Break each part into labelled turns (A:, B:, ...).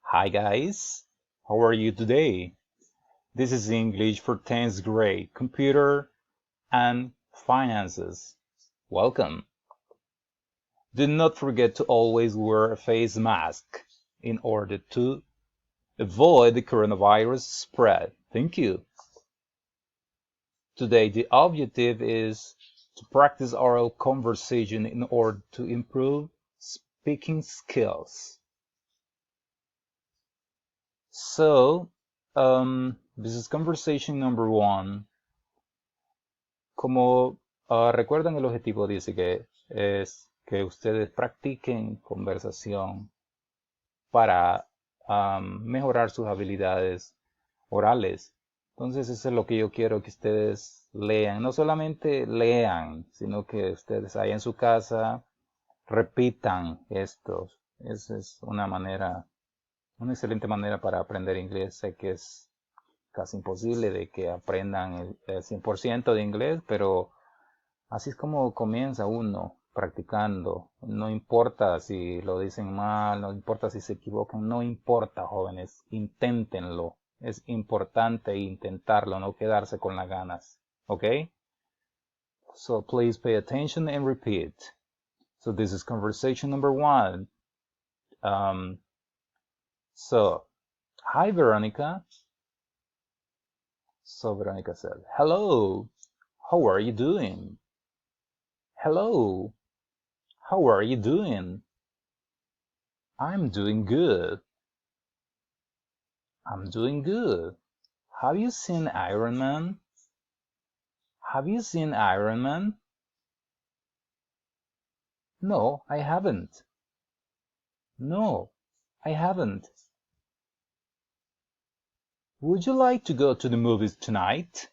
A: Hi guys, how are you today? This is English for 10th grade, computer and finances. Welcome. Do not forget to always wear a face mask in order to avoid the coronavirus spread. Thank you. Today the objective is to practice oral conversation in order to improve speaking skills. So, this is conversation number one. Como recuerdan, el objetivo dice que es que ustedes practiquen conversación para mejorar sus habilidades orales. Entonces, eso es lo que yo quiero que ustedes lean. No solamente lean, sino que ustedes ahí en su casa repitan estos. Esa es una excelente manera para aprender inglés. Sé que es casi imposible de que aprendan el 100% de inglés, pero así es como comienza uno practicando. No importa si lo dicen mal, no importa si se equivocan, no importa, jóvenes, inténtenlo. Es importante intentarlo, no quedarse con las ganas. ¿Ok? So please pay attention and repeat. So this is conversation number one. So, hi Veronica. So Veronica said, hello, how are you doing? Hello, how are you doing? I'm doing good. I'm doing good. Have you seen Iron Man? Have you seen Iron Man? No, I haven't. No, I haven't. Would you like to go to the movies tonight?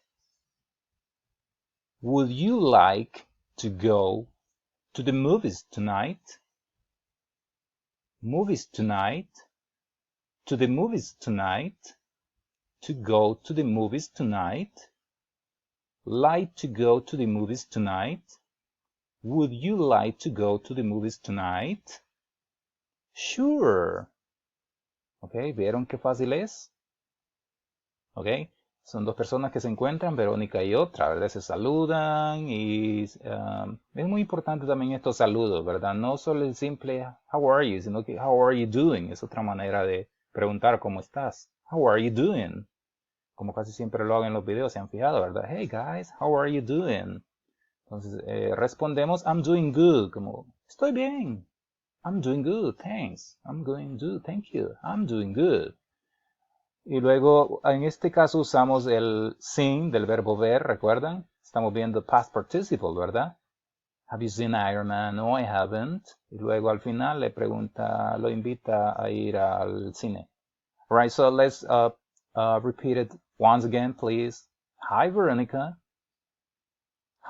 A: Would you like to go to the movies tonight? Movies tonight? To the movies tonight? To go to the movies tonight? Like to go to the movies tonight? Would you like to go to the movies tonight? Sure. ¿Ok? ¿Vieron qué fácil es? ¿Ok? Son dos personas que se encuentran, Verónica y otra, ¿verdad? Se saludan y es muy importante también estos saludos, ¿verdad? No solo el simple how are you, sino que how are you doing es otra manera de preguntar cómo estás. How are you doing? Como casi siempre lo hago en los videos, se han fijado, ¿verdad? Hey guys, how are you doing? Entonces respondemos I'm doing good, como estoy bien. I'm doing good, thanks. I'm doing good, thank you. I'm doing good. Y luego, en este caso usamos el seen del verbo ver, ¿recuerdan? Estamos viendo past participle, ¿verdad? Have you seen Iron Man? No, I haven't. Y luego al final le pregunta, lo invita a ir al cine. All right, so let's repeat it once again, please. Hi, Veronica.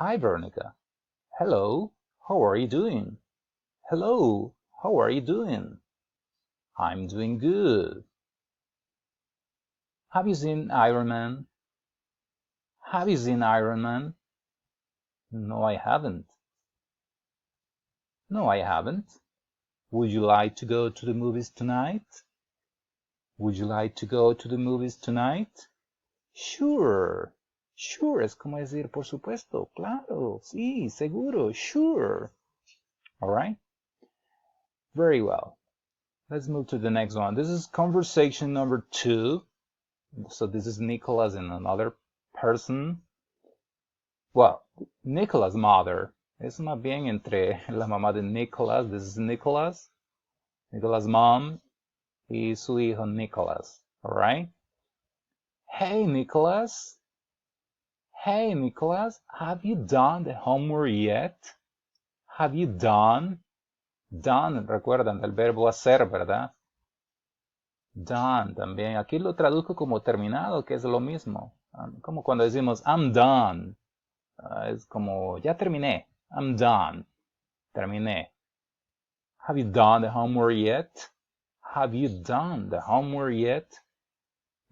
A: Hi, Veronica. Hello, how are you doing? Hello, how are you doing? I'm doing good. Have you seen Iron Man? Have you seen Iron Man? No, I haven't. No, I haven't. Would you like to go to the movies tonight? Would you like to go to the movies tonight? Sure. Sure es como decir, por supuesto, claro, sí, seguro, sure. All right? Very well. Let's move to the next one. This is conversation number two. So this is Nicholas and another person. Well, Nicholas' mother. Es más bien entre la mamá de Nicholas. This is Nicholas. Nicholas' mom y su hijo Nicholas. All right? Hey, Nicholas. Hey, Nicholas. Have you done the homework yet? Have you done? Done, recuerdan, del verbo hacer, ¿verdad? Done también. Aquí lo traduzco como terminado, que es lo mismo. Como cuando decimos I'm done. Es como ya terminé. I'm done. Terminé. Have you done the homework yet? Have you done the homework yet?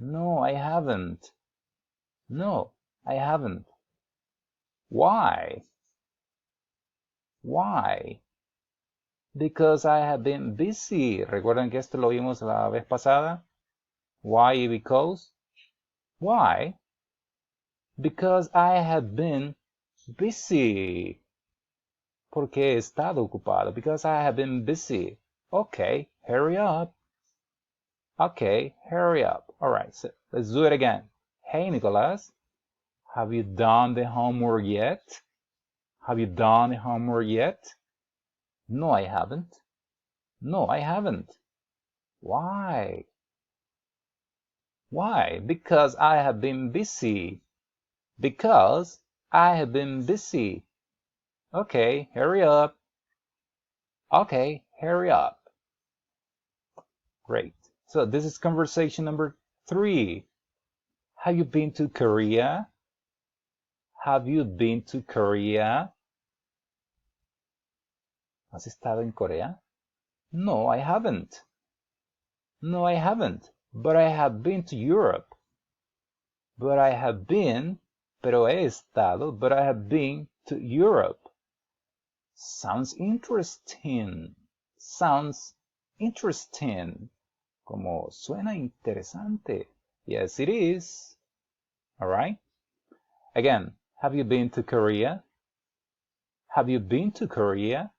A: No, I haven't. No, I haven't. Why? Why? Because I have been busy. ¿Recuerdan que esto lo vimos la vez pasada? Why y because? Why? Because I have been busy. Porque he estado ocupado. Because I have been busy. Okay, hurry up. Okay, hurry up. All right, so let's do it again. Hey, Nicholas, have you done the homework yet? Have you done the homework yet? No, I haven't. No, I haven't. Why? Why? Because I have been busy. Because I have been busy. Okay, hurry up. Okay, hurry up. Great. So this is conversation number 3. Have you been to Korea? Have you been to Korea? ¿Has estado en Corea? No, I haven't. No, I haven't. But I have been to Europe. But I have been, pero he estado, but I have been to Europe. Sounds interesting. Sounds interesting. Como suena interesante. Yes, it is. All right. Again, have you been to Korea? Have you been to Korea?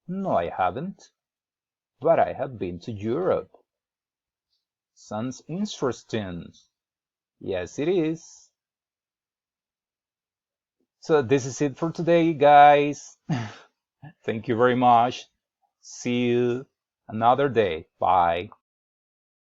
A: No, I haven't. But I have been to Europe. Sounds interesting. Yes, it is. So this is it for today, guys. Thank you very much. See you another day. Bye.